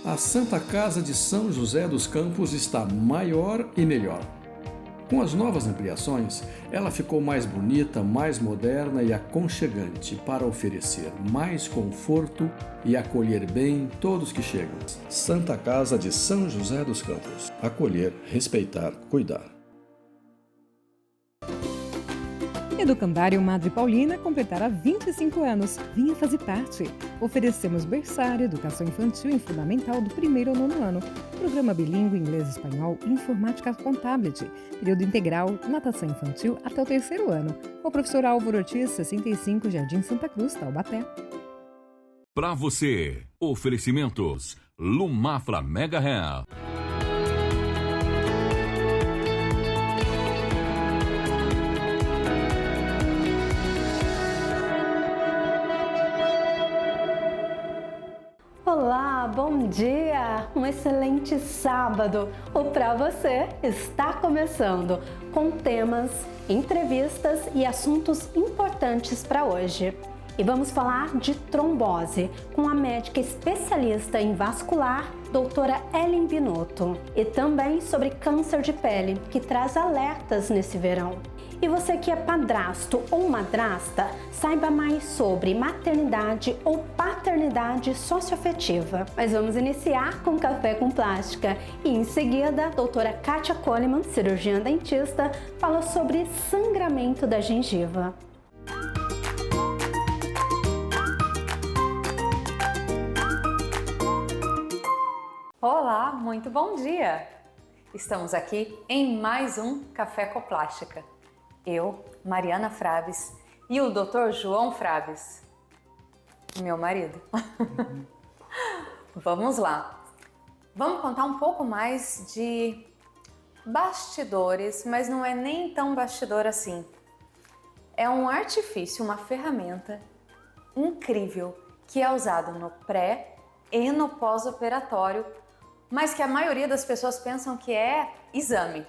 A Santa Casa de São José dos Campos está maior e melhor. Com as novas ampliações, ela ficou mais bonita, mais moderna e aconchegante para oferecer mais conforto e acolher bem todos que chegam. Santa Casa de São José dos Campos. Acolher, respeitar, cuidar. Educandário Madre Paulina completará 25 anos. Vinha fazer parte. Oferecemos berçário, educação infantil e fundamental do 1º ao 9º ano, programa bilíngue inglês-espanhol e informática com tablet, período integral, natação infantil até o 3º ano. O professor Álvaro Ortiz, 65, Jardim Santa Cruz, Taubaté. Para você, oferecimentos Lumafra Mega Hair. Olá, bom dia! Um excelente sábado! O Pra Você está começando com temas, entrevistas e assuntos importantes para hoje. E vamos falar de trombose com a médica especialista em vascular, doutora Ellen Binotto. E também sobre câncer de pele, que traz alertas nesse verão. E você que é padrasto ou madrasta, saiba mais sobre maternidade ou paternidade socioafetiva. Mas vamos iniciar com Café com Plástica. E em seguida, a doutora Kátia Coleman, cirurgiã dentista, fala sobre sangramento da gengiva. Olá, muito bom dia! Estamos aqui em mais um Café com Plástica. Eu, Mariana Fraves, e o Dr. João Fraves, meu marido. Vamos lá. Vamos contar um pouco mais de bastidores, mas não é nem tão bastidor assim. É um artifício, uma ferramenta incrível que é usado no pré e no pós-operatório, mas que a maioria das pessoas pensam que é exame.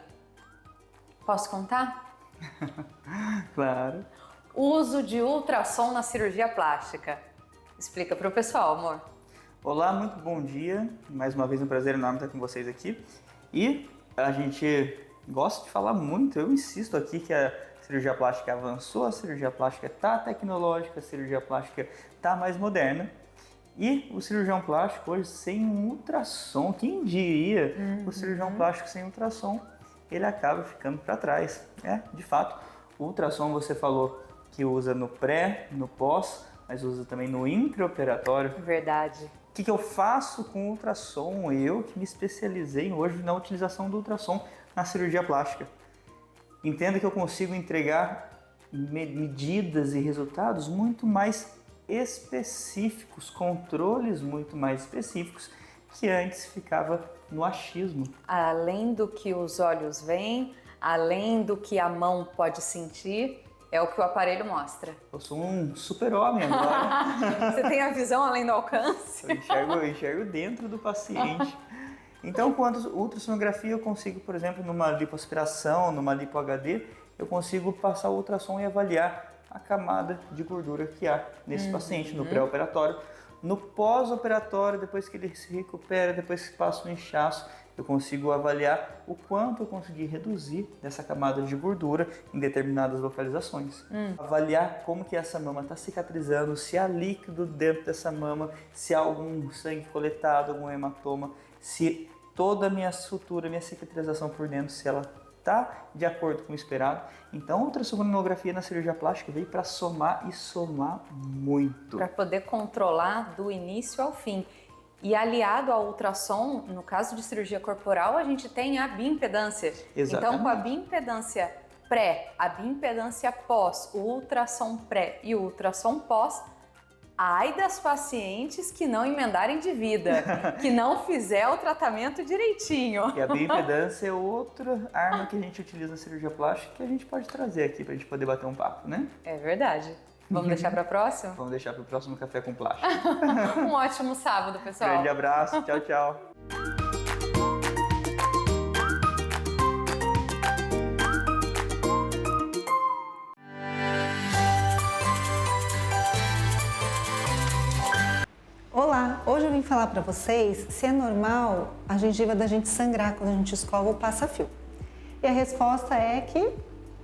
Posso contar? Claro. Uso de ultrassom na cirurgia plástica. Explica para o pessoal, amor. Olá, muito bom dia. Mais uma vez um prazer enorme estar com vocês aqui. E a gente gosta de falar muito, eu insisto aqui que a cirurgia plástica avançou, a cirurgia plástica está tecnológica, a cirurgia plástica está mais moderna. E o cirurgião plástico hoje sem um ultrassom, quem diria o cirurgião plástico sem ultrassom, ele acaba ficando para trás. De fato, o ultrassom você falou que usa no pré, no pós, mas usa também no intraoperatório. Verdade. O que eu faço com o ultrassom? Eu que me especializei hoje na utilização do ultrassom na cirurgia plástica. Entenda que eu consigo entregar medidas e resultados muito mais específicos, controles muito mais específicos que antes ficava no achismo. Além do que os olhos veem, além do que a mão pode sentir, é o que o aparelho mostra. Eu sou um super-homem agora. Você tem a visão além do alcance? Eu enxergo dentro do paciente. Então, com a ultrassonografia, eu consigo, por exemplo, numa lipoaspiração, numa lipo-HD, eu consigo passar o ultrassom e avaliar a camada de gordura que há nesse paciente no pré-operatório. No pós-operatório, depois que ele se recupera, depois que passa o inchaço, eu consigo avaliar o quanto eu consegui reduzir dessa camada de gordura em determinadas localizações. Avaliar como que essa mama está cicatrizando, se há líquido dentro dessa mama, se há algum sangue coletado, algum hematoma, se toda a minha sutura, minha cicatrização por dentro, se ela está de acordo com o esperado. Então, a ultrassonografia na cirurgia plástica veio para somar e somar muito. Para poder controlar do início ao fim. E aliado ao ultrassom, no caso de cirurgia corporal, a gente tem a bioimpedância. Exatamente. Então, com a bioimpedância pré, a bioimpedância pós, o ultrassom pré e o ultrassom pós, ai das pacientes que não emendarem de vida, que não fizer o tratamento direitinho. E a bioimpedância é outra arma que a gente utiliza na cirurgia plástica que a gente pode trazer aqui para a gente poder bater um papo, né? É verdade. Vamos deixar para a próxima? Vamos deixar para o próximo Café com Plástica. Um ótimo sábado, pessoal. Grande abraço, tchau, tchau. Olá, hoje eu vim falar para vocês se é normal a gengiva da gente sangrar quando a gente escova ou passa fio. E a resposta é que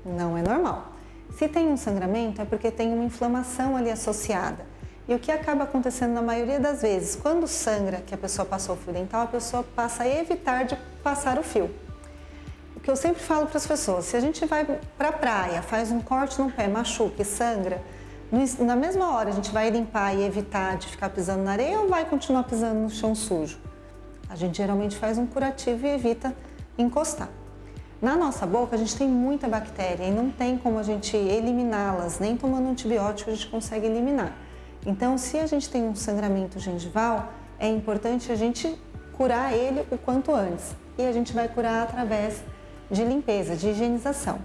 não é normal. Se tem um sangramento é porque tem uma inflamação ali associada. E o que acaba acontecendo na maioria das vezes, quando sangra que a pessoa passou o fio dental, a pessoa passa a evitar de passar o fio. O que eu sempre falo para as pessoas, se a gente vai para a praia, faz um corte no pé, machuca e sangra, na mesma hora a gente vai limpar e evitar de ficar pisando na areia ou vai continuar pisando no chão sujo? A gente geralmente faz um curativo e evita encostar. Na nossa boca a gente tem muita bactéria e não tem como a gente eliminá-las, nem tomando antibiótico a gente consegue eliminar. Então, se a gente tem um sangramento gengival, é importante a gente curar ele o quanto antes. E a gente vai curar através de limpeza, de higienização.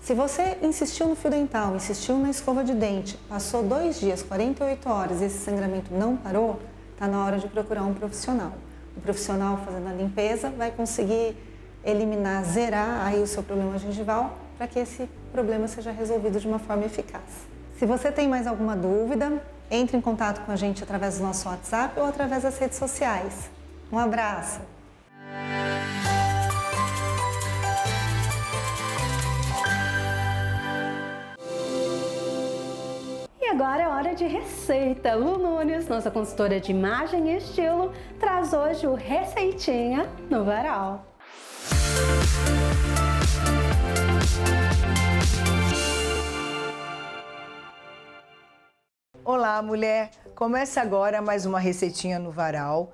Se você insistiu no fio dental, insistiu na escova de dente, passou 2 dias, 48 horas e esse sangramento não parou, está na hora de procurar um profissional. O profissional fazendo a limpeza vai conseguir eliminar, zerar aí o seu problema gengival para que esse problema seja resolvido de uma forma eficaz. Se você tem mais alguma dúvida, entre em contato com a gente através do nosso WhatsApp ou através das redes sociais. Um abraço! E agora é hora de receita. Lu Nunes, nossa consultora de imagem e estilo, traz hoje o Receitinha no Varal. Olá, mulher! Começa agora mais uma receitinha no Varal,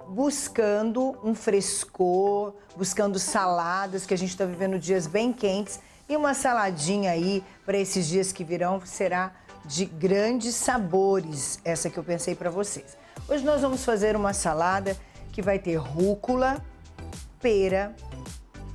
buscando um frescor, buscando saladas, que a gente está vivendo dias bem quentes, e uma saladinha aí para esses dias que virão será de grandes sabores, essa que eu pensei para vocês. Hoje nós vamos fazer uma salada que vai ter rúcula, pera,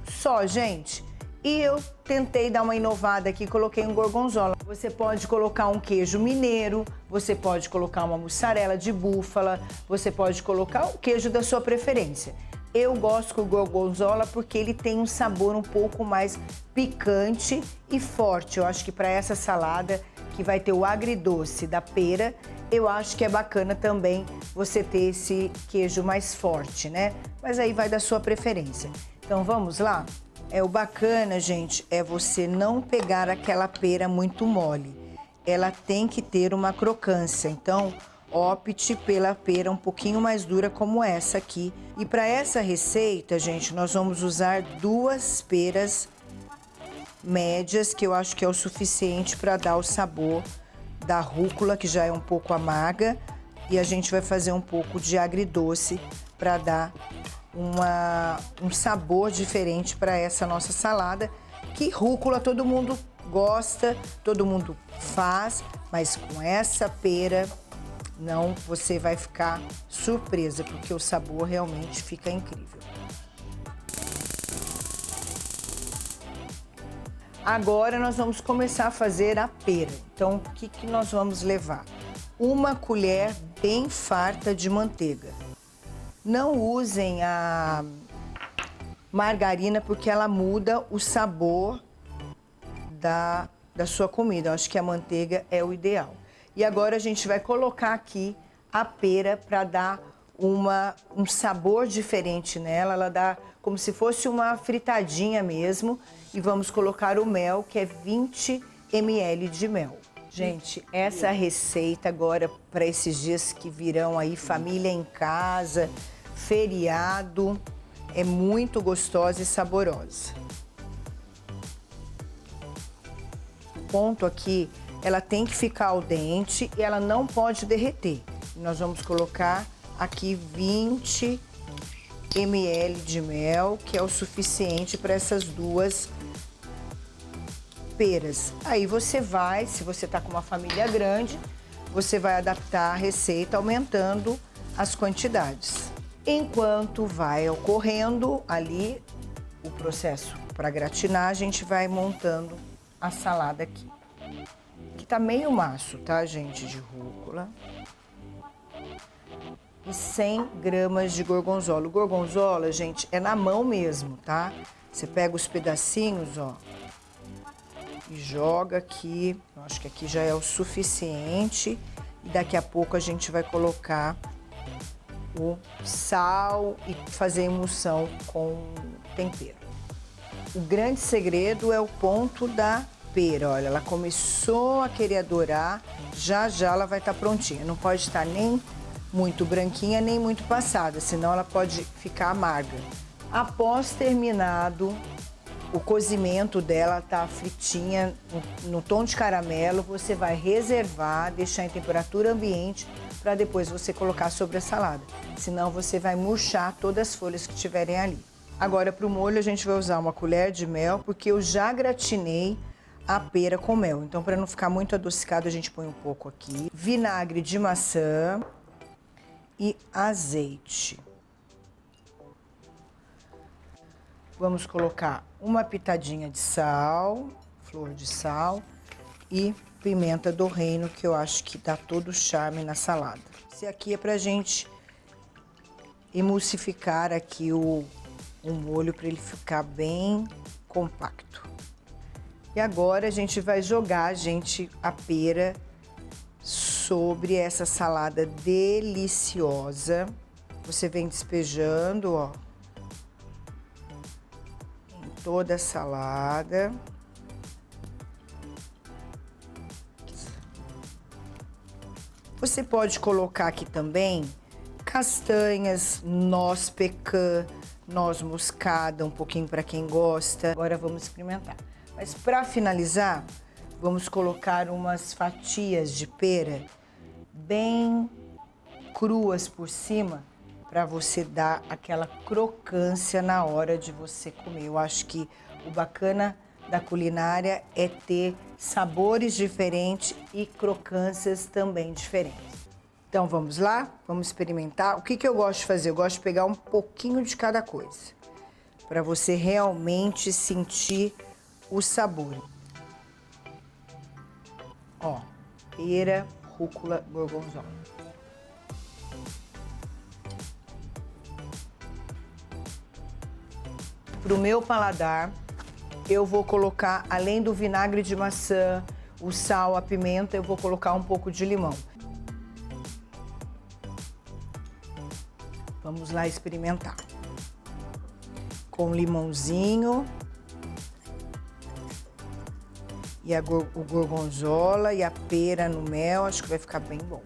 só, gente. E eu tentei dar uma inovada aqui, coloquei um gorgonzola. Você pode colocar um queijo mineiro, você pode colocar uma mussarela de búfala, você pode colocar o queijo da sua preferência. Eu gosto com o gorgonzola porque ele tem um sabor um pouco mais picante e forte. Eu acho que para essa salada, que vai ter o agridoce da pera, eu acho que é bacana também você ter esse queijo mais forte, né? Mas aí vai da sua preferência. Então vamos lá? O bacana, gente, é você não pegar aquela pera muito mole. Ela tem que ter uma crocância, então opte pela pera um pouquinho mais dura como essa aqui. E para essa receita, gente, nós vamos usar 2 peras médias, que eu acho que é o suficiente para dar o sabor da rúcula, que já é um pouco amarga. E a gente vai fazer um pouco de agridoce para dar um sabor diferente para essa nossa salada, que rúcula todo mundo gosta, todo mundo faz, mas com essa pera não, você vai ficar surpresa, porque o sabor realmente fica incrível. Agora nós vamos começar a fazer a pera. Então, o que nós vamos levar? 1 colher bem farta de manteiga. Não usem a margarina porque ela muda o sabor da sua comida. Eu acho que a manteiga é o ideal. E agora a gente vai colocar aqui a pera para dar um sabor diferente nela. Ela dá como se fosse uma fritadinha mesmo. E vamos colocar o mel, que é 20 ml de mel. Gente, essa receita agora para esses dias que virão aí, família em casa, feriado, é muito gostosa e saborosa. O ponto aqui, ela tem que ficar al dente e ela não pode derreter. Nós vamos colocar aqui 20 ml de mel, que é o suficiente para essas 2 peras. Aí você vai, se você tá com uma família grande, você vai adaptar a receita aumentando as quantidades. Enquanto vai ocorrendo ali o processo para gratinar, a gente vai montando a salada aqui. Que tá meio maço, tá, gente, de rúcula. E 100 gramas de gorgonzola. O gorgonzola, gente, é na mão mesmo, tá? Você pega os pedacinhos, ó, e joga aqui. Eu acho que aqui já é o suficiente. E daqui a pouco a gente vai colocar o sal e fazer emulsão com tempero. O grande segredo é o ponto da pera. Olha, ela começou a querer adorar, já ela vai estar prontinha. Não pode estar nem muito branquinha, nem muito passada, senão ela pode ficar amarga. Após terminado o cozimento dela, tá fritinha no tom de caramelo, você vai reservar, deixar em temperatura ambiente para depois você colocar sobre a salada. Senão você vai murchar todas as folhas que tiverem ali. Agora para o molho a gente vai usar uma colher de mel, porque eu já gratinei a pera com mel. Então para não ficar muito adocicado a gente põe um pouco aqui. Vinagre de maçã e azeite. Vamos colocar uma pitadinha de sal, flor de sal e pimenta do reino, que eu acho que dá todo o charme na salada. Esse aqui é pra gente emulsificar aqui o molho para ele ficar bem compacto. E agora a gente vai jogar, a pera sobre essa salada deliciosa. Você vem despejando, ó, toda a salada. Você pode colocar aqui também castanhas, noz pecan, noz moscada, um pouquinho para quem gosta. Agora vamos experimentar. Mas para finalizar, vamos colocar umas fatias de pera bem cruas por cima, para você dar aquela crocância na hora de você comer. Eu acho que o bacana da culinária é ter sabores diferentes e crocâncias também diferentes. Então vamos lá? Vamos experimentar. O que eu gosto de fazer? Eu gosto de pegar um pouquinho de cada coisa, para você realmente sentir o sabor. Ó, pera, rúcula, gorgonzola. Para o meu paladar, eu vou colocar, além do vinagre de maçã, o sal, a pimenta, eu vou colocar um pouco de limão. Vamos lá experimentar. Com limãozinho e o gorgonzola e a pera no mel, acho que vai ficar bem bom.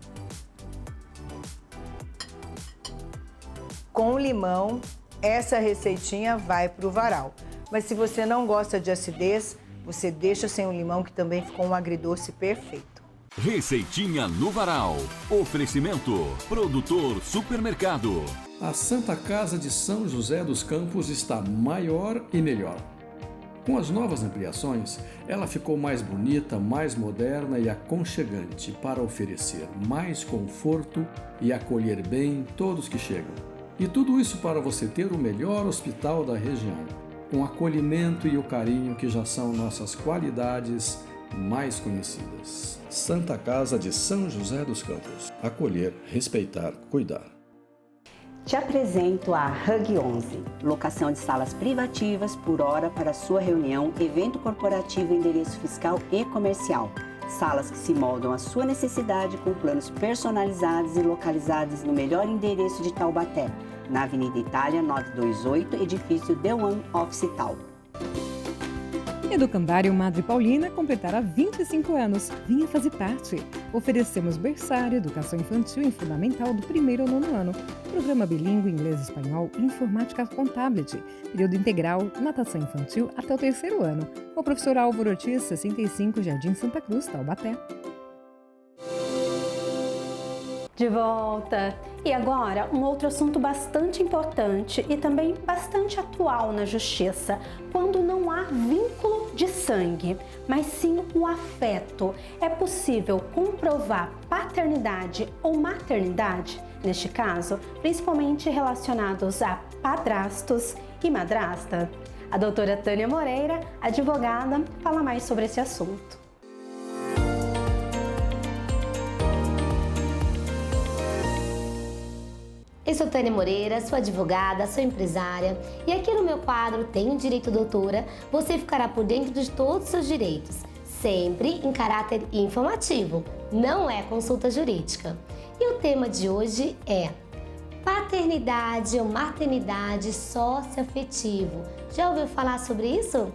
Com limão, essa receitinha vai para o varal. Mas se você não gosta de acidez, você deixa sem o limão, que também ficou um agridoce perfeito. Receitinha no Varal. Oferecimento: Produtor Supermercado. A Santa Casa de São José dos Campos está maior e melhor. Com as novas ampliações, ela ficou mais bonita, mais moderna e aconchegante para oferecer mais conforto e acolher bem todos que chegam. E tudo isso para você ter o melhor hospital da região, com acolhimento e o carinho que já são nossas qualidades mais conhecidas. Santa Casa de São José dos Campos. Acolher, respeitar, cuidar. Te apresento a Hug 11, locação de salas privativas por hora para sua reunião, evento corporativo, endereço fiscal e comercial. Salas que se moldam à sua necessidade com planos personalizados e localizadas no melhor endereço de Taubaté, na Avenida Itália 928, edifício The One Office Tal. Educandário Madre Paulina completará 25 anos. Vinha fazer parte. Oferecemos berçário, educação infantil e fundamental do 1º ao 9º ano. Programa bilíngue inglês-espanhol e informática com tablet. Período integral, natação infantil até o 3º ano. O professor Álvaro Ortiz, 65, Jardim Santa Cruz, Taubaté. De volta! E agora, um outro assunto bastante importante e também bastante atual na justiça, quando não há vínculo de sangue, mas sim o afeto. É possível comprovar paternidade ou maternidade, neste caso, principalmente relacionados a padrastos e madrasta? A doutora Tânia Moreira, advogada, fala mais sobre esse assunto. Eu sou Tânia Moreira, sou advogada, sou empresária e aqui no meu quadro Tenho Direito Doutora, você ficará por dentro de todos os seus direitos, sempre em caráter informativo, não é consulta jurídica. E o tema de hoje é paternidade ou maternidade socioafetivo. Já ouviu falar sobre isso?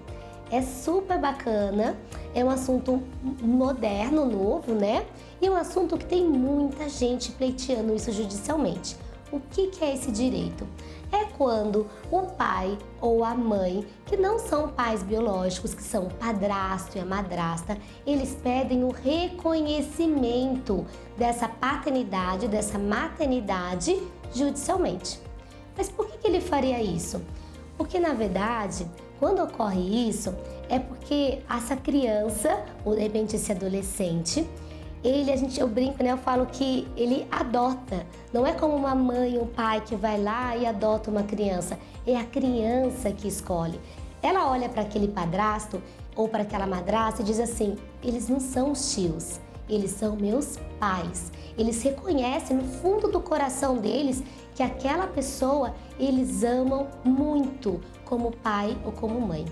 É super bacana, é um assunto moderno, novo, né? E é um assunto que tem muita gente pleiteando isso judicialmente. O que é esse direito? É quando o pai ou a mãe, que não são pais biológicos, que são o padrasto e a madrasta, eles pedem o reconhecimento dessa paternidade, dessa maternidade judicialmente. Mas por que ele faria isso? Porque, na verdade, quando ocorre isso, é porque essa criança, ou de repente esse adolescente, eu brinco, né? Eu falo que ele adota. Não é como uma mãe ou um pai que vai lá e adota uma criança. É a criança que escolhe. Ela olha para aquele padrasto ou para aquela madrasta e diz assim: eles não são os tios, eles são meus pais. Eles reconhecem no fundo do coração deles que aquela pessoa eles amam muito como pai ou como mãe.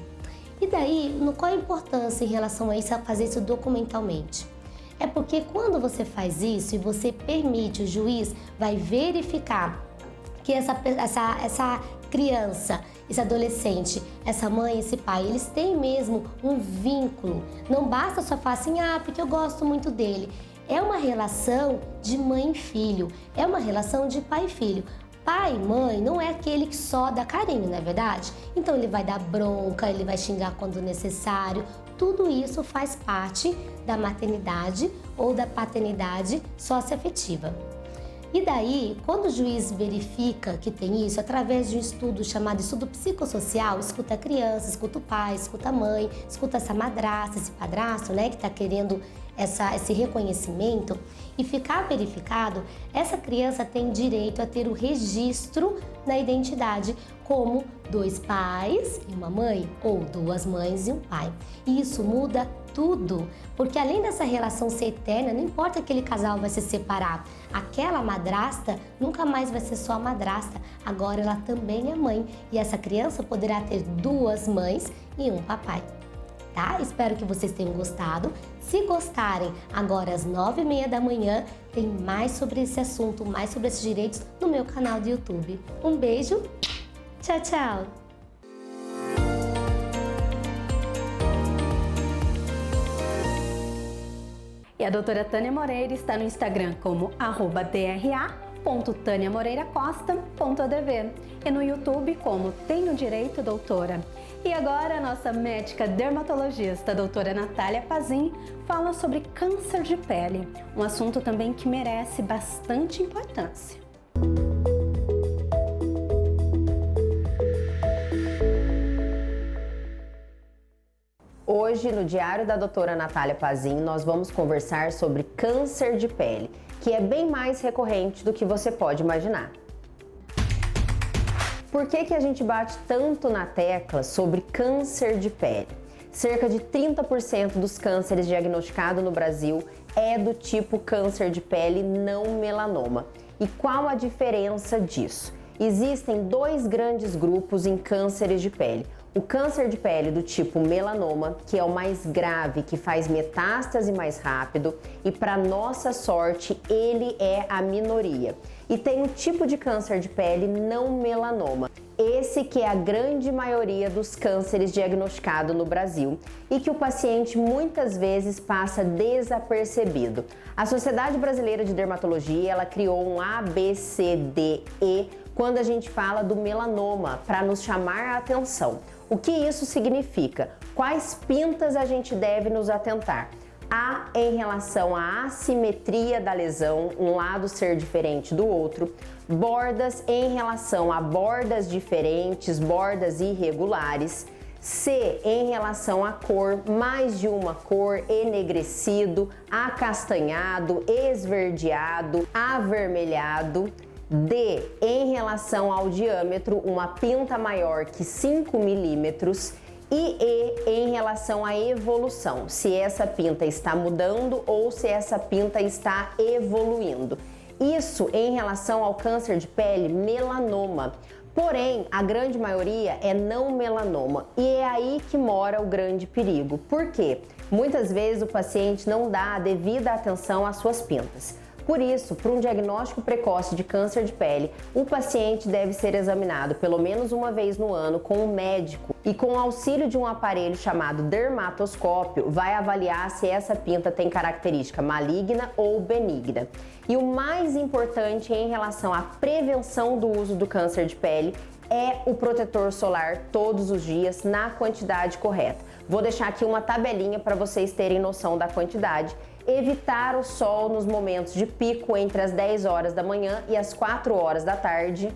E daí, qual a importância em relação a isso, a fazer isso documentalmente? É porque quando você faz isso e você permite, o juiz vai verificar que essa criança, esse adolescente, essa mãe, esse pai, eles têm mesmo um vínculo. Não basta só falar assim, porque eu gosto muito dele. É uma relação de mãe e filho, é uma relação de pai e filho. Pai e mãe não é aquele que só dá carinho, não é verdade? Então ele vai dar bronca, ele vai xingar quando necessário. Tudo isso faz parte da maternidade ou da paternidade socioafetiva. E daí, quando o juiz verifica que tem isso, através de um estudo chamado estudo psicossocial, escuta a criança, escuta o pai, escuta a mãe, escuta essa madrasta, esse padrasto, né, que está querendo esse reconhecimento, e ficar verificado, essa criança tem direito a ter o registro na identidade como 2 pais e uma mãe, ou 2 mães e um pai. E isso muda tudo, porque além dessa relação ser eterna, não importa que aquele casal vai se separar, aquela madrasta nunca mais vai ser só a madrasta, agora ela também é mãe, e essa criança poderá ter 2 mães e um papai. Tá? Espero que vocês tenham gostado. Se gostarem, agora às 9h30 da manhã tem mais sobre esse assunto, mais sobre esses direitos no meu canal do YouTube. Um beijo, tchau, tchau! E a doutora Tânia Moreira está no Instagram como @dra.taniamoreiracosta.adv e no YouTube como Tenho Direito Doutora. E agora a nossa médica dermatologista, a doutora Natália Pazin, fala sobre câncer de pele, um assunto também que merece bastante importância. Hoje, no Diário da doutora Natália Pazin, nós vamos conversar sobre câncer de pele, que é bem mais recorrente do que você pode imaginar. Por que a gente bate tanto na tecla sobre câncer de pele? Cerca de 30% dos cânceres diagnosticados no Brasil é do tipo câncer de pele não melanoma. E qual a diferença disso? Existem 2 grandes grupos em cânceres de pele. O câncer de pele do tipo melanoma, que é o mais grave, que faz metástase mais rápido e, para nossa sorte, ele é a minoria. E tem o tipo de câncer de pele não melanoma, esse que é a grande maioria dos cânceres diagnosticados no Brasil e que o paciente muitas vezes passa desapercebido. A Sociedade Brasileira de Dermatologia, ela criou um ABCDE quando a gente fala do melanoma, para nos chamar a atenção. O que isso significa? Quais pintas a gente deve nos atentar? A em relação à assimetria da lesão, um lado ser diferente do outro. Bordas em relação a bordas diferentes, bordas irregulares. C em relação à cor, mais de uma cor, enegrecido, acastanhado, esverdeado, avermelhado. D em relação ao diâmetro, uma pinta maior que 5 milímetros. E em relação à evolução, se essa pinta está mudando ou se essa pinta está evoluindo. Isso em relação ao câncer de pele melanoma. Porém, a grande maioria é não melanoma e é aí que mora o grande perigo. Por quê? Muitas vezes o paciente não dá a devida atenção às suas pintas. Por isso, para um diagnóstico precoce de câncer de pele, o paciente deve ser examinado pelo menos uma vez no ano com um médico e com o auxílio de um aparelho chamado dermatoscópio, vai avaliar se essa pinta tem característica maligna ou benigna. E o mais importante em relação à prevenção do uso do câncer de pele é o protetor solar todos os dias na quantidade correta. Vou deixar aqui uma tabelinha para vocês terem noção da quantidade. Evitar o sol nos momentos de pico entre as 10 horas da manhã e as 4 horas da tarde.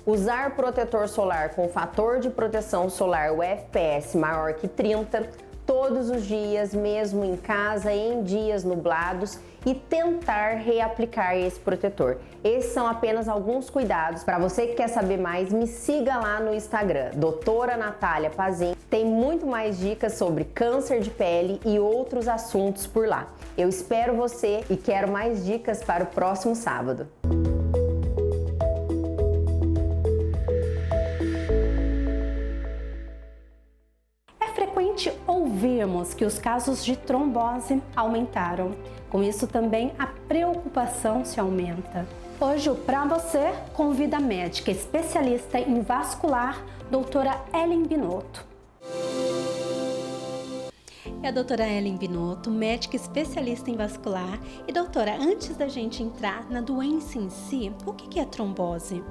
Usar protetor solar com fator de proteção solar, o FPS, maior que 30, todos os dias, mesmo em casa, em dias nublados, e tentar reaplicar esse protetor. Esses são apenas alguns cuidados. Para você que quer saber mais, me siga lá no Instagram, Doutora Natália Pazin. Tem muito mais dicas sobre câncer de pele e outros assuntos por lá. Eu espero você e quero mais dicas para o próximo sábado. É frequente ouvirmos que os casos de trombose aumentaram. Com isso também a preocupação se aumenta. Hoje o Pra Você convida a médica especialista em vascular, doutora Ellen Binotto. É a doutora Ellen Binotto, médica especialista em vascular. E doutora, antes da gente entrar na doença em si, o que é a trombose?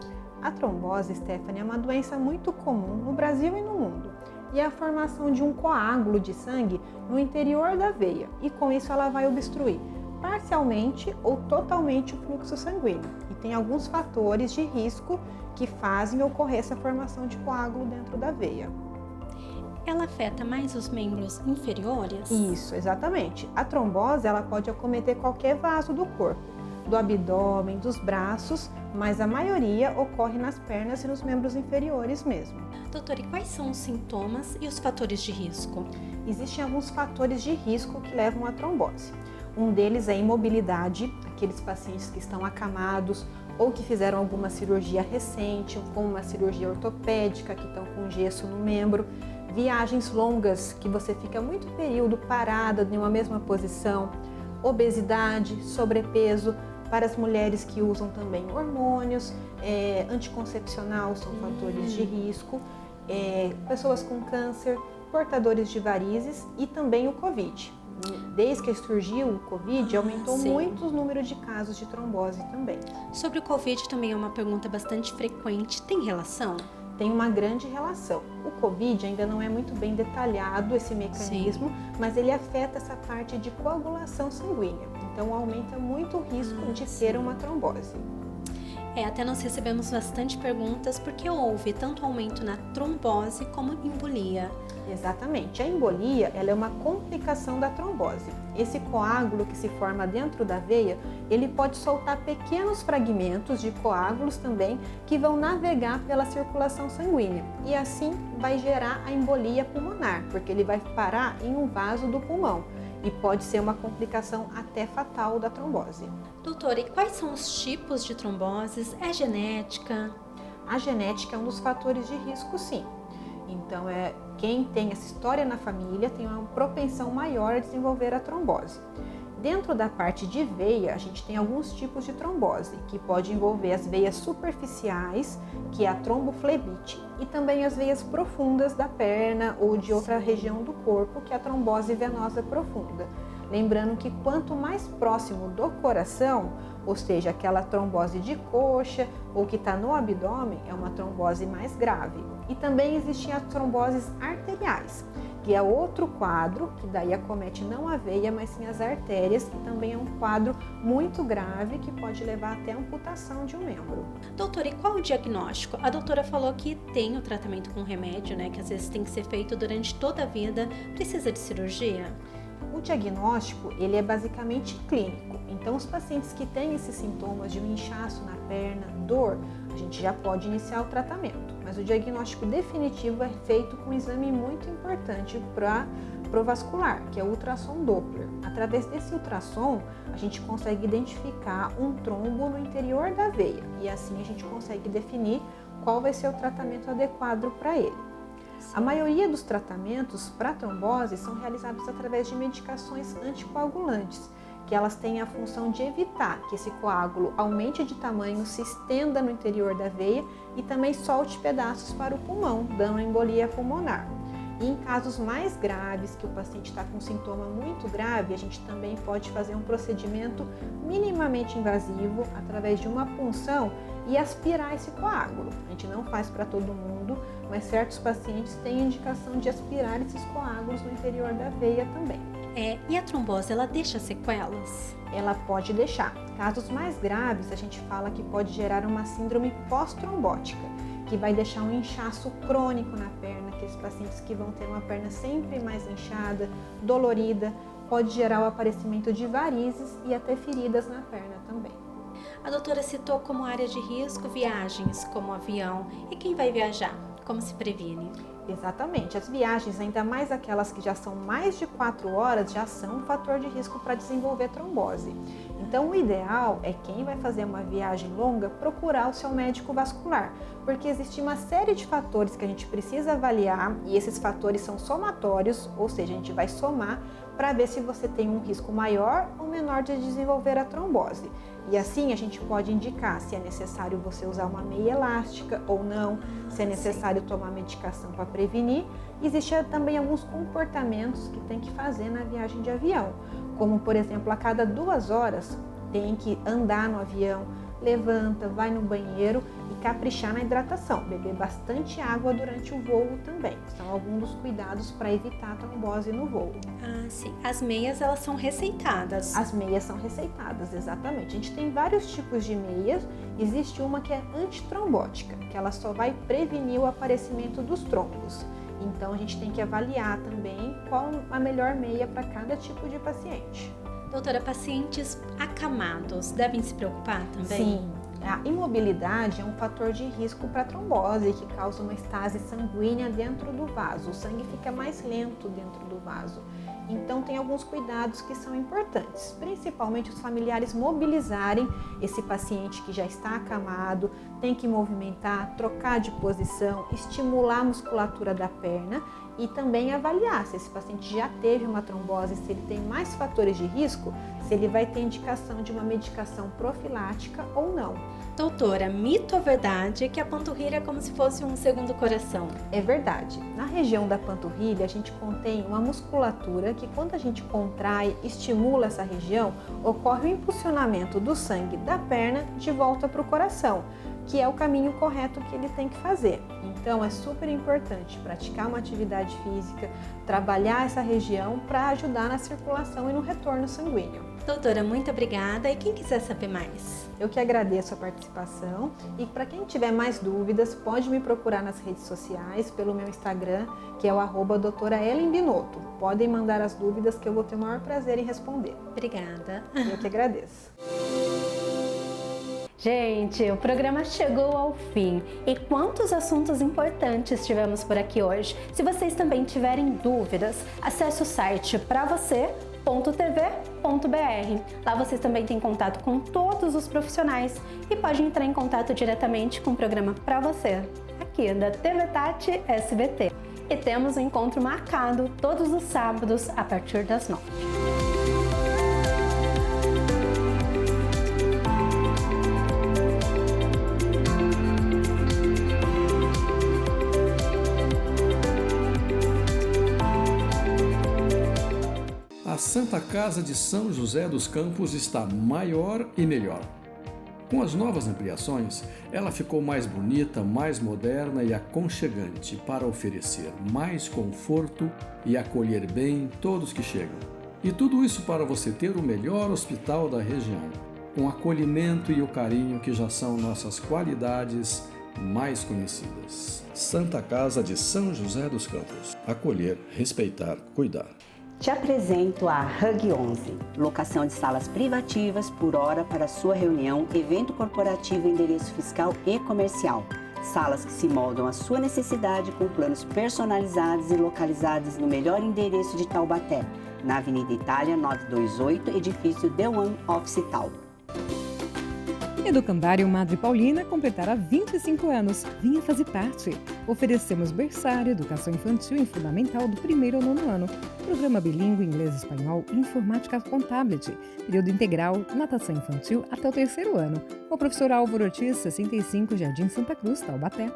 A trombose, Stephanie, é uma doença muito comum no Brasil e no mundo. E é a formação de um coágulo de sangue no interior da veia. E com isso ela vai obstruir parcialmente ou totalmente o fluxo sanguíneo. E tem alguns fatores de risco que fazem ocorrer essa formação de coágulo dentro da veia. Ela afeta mais os membros inferiores? Isso, exatamente. A trombose ela pode acometer qualquer vaso do corpo, do abdômen, dos braços, mas a maioria ocorre nas pernas e nos membros inferiores mesmo. Doutora, e quais são os sintomas e os fatores de risco? Existem alguns fatores de risco que levam à trombose. Um deles é a imobilidade, aqueles pacientes que estão acamados ou que fizeram alguma cirurgia recente, como uma cirurgia ortopédica, que estão com gesso no membro. Viagens longas, que você fica muito período parada em uma mesma posição. Obesidade, sobrepeso, para as mulheres que usam também hormônios, anticoncepcional são fatores de risco, pessoas com câncer, portadores de varizes e também o Covid. Desde que surgiu o Covid, aumentou muito o número de casos de trombose também. Sobre o Covid também é uma pergunta bastante frequente. Tem relação? Tem uma grande relação. O Covid ainda não é muito bem detalhado esse mecanismo, mas ele afeta essa parte de coagulação sanguínea. Então aumenta muito o risco de ter uma trombose. Até nós recebemos bastante perguntas porque houve tanto aumento na trombose como embolia. Exatamente. A embolia ela é uma complicação da trombose. Esse coágulo que se forma dentro da veia, ele pode soltar pequenos fragmentos de coágulos também que vão navegar pela circulação sanguínea e assim vai gerar a embolia pulmonar, porque ele vai parar em um vaso do pulmão e pode ser uma complicação até fatal da trombose. Doutora, e quais são os tipos de tromboses? É genética? A genética é um dos fatores de risco, sim. Então, quem tem essa história na família tem uma propensão maior a desenvolver a trombose. Dentro da parte de veia, a gente tem alguns tipos de trombose, que pode envolver as veias superficiais, que é a tromboflebite, e também as veias profundas da perna ou de outra região do corpo, que é a trombose venosa profunda. Lembrando que quanto mais próximo do coração, ou seja, aquela trombose de coxa ou que está no abdômen, é uma trombose mais grave. E também existem as tromboses arteriais, que é outro quadro, que daí acomete não a veia, mas sim as artérias, e também é um quadro muito grave que pode levar até a amputação de um membro. Doutora, e qual o diagnóstico? A doutora falou que tem o tratamento com remédio, né, que às vezes tem que ser feito durante toda a vida. Precisa de cirurgia? O diagnóstico, ele é basicamente clínico. Então, os pacientes que têm esses sintomas de um inchaço na perna, dor, a gente já pode iniciar o tratamento. Mas o diagnóstico definitivo é feito com um exame muito importante para o vascular, que é o ultrassom Doppler. Através desse ultrassom, a gente consegue identificar um trombo no interior da veia e assim a gente consegue definir qual vai ser o tratamento adequado para ele. A maioria dos tratamentos para trombose são realizados através de medicações anticoagulantes, que elas têm a função de evitar que esse coágulo aumente de tamanho, se estenda no interior da veia e também solte pedaços para o pulmão, dando embolia pulmonar. E em casos mais graves, que o paciente está com um sintoma muito grave, a gente também pode fazer um procedimento minimamente invasivo através de uma punção e aspirar esse coágulo. A gente não faz para todo mundo, mas certos pacientes têm indicação de aspirar esses coágulos no interior da veia também. E a trombose, ela deixa sequelas? Ela pode deixar. Casos mais graves, a gente fala que pode gerar uma síndrome pós-trombótica, que vai deixar um inchaço crônico na perna, aqueles pacientes que vão ter uma perna sempre mais inchada, dolorida, pode gerar o aparecimento de varizes e até feridas na perna também. A doutora citou como área de risco viagens como avião. E quem vai viajar? Como se previne? Exatamente. As viagens, ainda mais aquelas que já são mais de 4 horas, já são um fator de risco para desenvolver trombose. Então, o ideal é quem vai fazer uma viagem longa procurar o seu médico vascular, porque existe uma série de fatores que a gente precisa avaliar e esses fatores são somatórios, ou seja, a gente vai somar para ver se você tem um risco maior ou menor de desenvolver a trombose. E assim a gente pode indicar se é necessário você usar uma meia elástica ou não, se é necessário tomar medicação para prevenir. Existem também alguns comportamentos que tem que fazer na viagem de avião, como por exemplo, a cada 2 horas tem que andar no avião, levanta, vai no banheiro e caprichar na hidratação, beber bastante água durante o voo também. São alguns dos cuidados para evitar a trombose no voo. Ah, sim. As meias, elas são receitadas? As meias são receitadas, exatamente. A gente tem vários tipos de meias. Existe uma que é antitrombótica, que ela só vai prevenir o aparecimento dos trombos. Então a gente tem que avaliar também qual a melhor meia para cada tipo de paciente. Doutora, pacientes acamados devem se preocupar também? Sim, a imobilidade é um fator de risco para trombose, que causa uma estase sanguínea dentro do vaso. O sangue fica mais lento dentro do vaso. Então tem alguns cuidados que são importantes, principalmente os familiares mobilizarem esse paciente que já está acamado, tem que movimentar, trocar de posição, estimular a musculatura da perna e também avaliar se esse paciente já teve uma trombose, se ele tem mais fatores de risco, se ele vai ter indicação de uma medicação profilática ou não. Doutora, mito ou verdade é que a panturrilha é como se fosse um segundo coração? É verdade. Na região da panturrilha, a gente contém uma musculatura que, quando a gente contrai, estimula essa região, ocorre o impulsionamento do sangue da perna de volta para o coração, que é o caminho correto que ele tem que fazer. Então, é super importante praticar uma atividade física, trabalhar essa região para ajudar na circulação e no retorno sanguíneo. Doutora, muito obrigada. E quem quiser saber mais? Eu que agradeço a participação e para quem tiver mais dúvidas, pode me procurar nas redes sociais, pelo meu Instagram, que é o @doutora Ellen Binotto. Podem mandar as dúvidas que eu vou ter o maior prazer em responder. Obrigada. Eu que agradeço. Gente, o programa chegou ao fim. E quantos assuntos importantes tivemos por aqui hoje. Se vocês também tiverem dúvidas, acesse o site pravocê.tv.br. Lá vocês também têm contato com todos os profissionais e podem entrar em contato diretamente com o programa Pra Você, aqui da TV Tati SBT. E temos um encontro marcado todos os sábados a partir das 9. A Santa Casa de São José dos Campos está maior e melhor. Com as novas ampliações, ela ficou mais bonita, mais moderna e aconchegante para oferecer mais conforto e acolher bem todos que chegam. E tudo isso para você ter o melhor hospital da região, com acolhimento e o carinho que já são nossas qualidades mais conhecidas. Santa Casa de São José dos Campos. Acolher, respeitar, cuidar. Te apresento a Hug 11, locação de salas privativas por hora para sua reunião, evento corporativo, endereço fiscal e comercial. Salas que se moldam à sua necessidade com planos personalizados e localizados no melhor endereço de Taubaté, na Avenida Itália 928, edifício The One Office Tal. Educandário Madre Paulina completará 25 anos. Vinha fazer parte. Oferecemos berçário, educação infantil e fundamental do 1º ao 9º ano. Programa bilíngue inglês, espanhol, informática com tablet. Período integral, natação infantil até o 3º ano. O professor Álvaro Ortiz, 65, Jardim Santa Cruz, Taubaté.